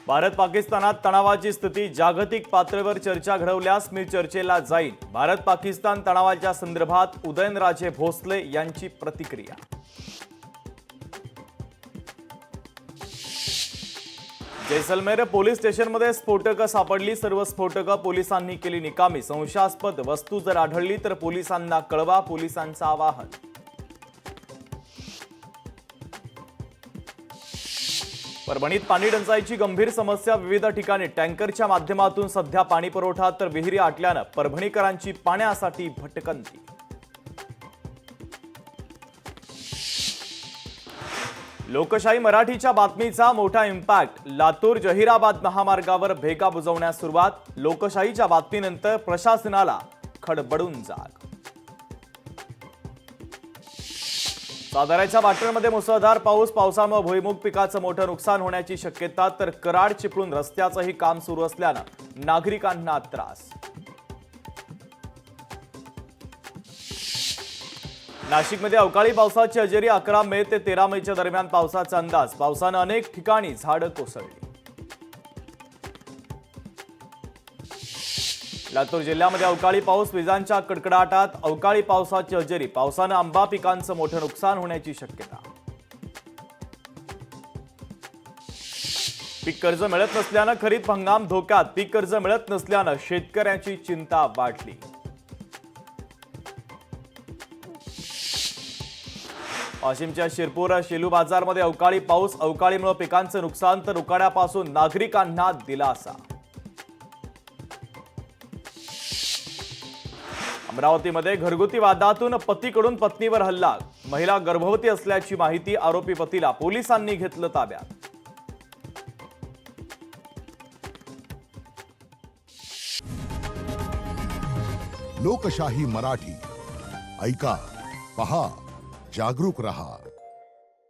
भारत पाकिस्तानात तणावाची स्थिती जागतिक पातळीवर चर्चा घडवल्यास मी चर्चेला जाईन। भारत पाकिस्तान तणावाच्या संदर्भात उदयनराजे भोसले यांची प्रतिक्रिया। जैसलमेर पोलीस स्टेशनमध्ये स्फोटकं सापडली। सर्व स्फोटकं पोलिसांनी केली निकामी। संशयास्पद वस्तू जर आढळली तर पोलिसांना कळवा, पोलिसांचं आवाहन। परभणीत पाणी टंचाईची गंभीर समस्या। विविध ठिकाणी टँकरच्या माध्यमातून सध्या पाणी पुरवठा तर विहिरी आटल्यानं परभणीकरांची पाण्यासाठी भटकंती। लोकशाही मराठीच्या बातमीचा मोठा इम्पॅक्ट। लातूर जहिराबाद महामार्गावर भेगा बुजवण्यास सुरुवात। लोकशाहीच्या बातमीनंतर प्रशासनाला खडबडून जाग। साताऱ्याच्या वाटणमध्ये मुसळधार पाऊस। पावसामुळे भुईमुग पिकाचं मोठं नुकसान होण्याची शक्यता तर कराड चिपळूण रस्त्याचंही काम सुरू असल्यानं नागरिकांना त्रास। नाशिकमध्ये अवकाळी पावसाची हजेरी। 11 मे ते 13 मेच्या दरम्यान पावसाचा अंदाज। पावसानं अनेक ठिकाणी झाडं कोसळली। लातूर जिल्ह्यामध्ये अवकाळी पाऊस। विजांच्या कडकडाटात अवकाळी पावसाची हजेरी। पावसानं आंबा पिकांचं मोठं नुकसान होण्याची शक्यता। पीक कर्ज मिळत नसल्यानं खरीप हंगाम धोक्यात। पीक कर्ज मिळत नसल्यानं शेतकऱ्यांची चिंता वाढली। वाशिमच्या शिरपूर शेलू बाजारमध्ये अवकाळी पाऊस। अवकाळीमुळे पिकांचं नुकसान तर उकाड्यापासून नागरिकांना दिलासा। अमरावतीमध्ये घरगुती वादातून पतीकडून पत्नीवर हल्ला। महिला गर्भवती असल्याची माहिती। आरोपी पतीला पोलिसांनी घेतलं ताब्यात। लोकशाही मराठी ऐका, पहा, जागरूक रहा।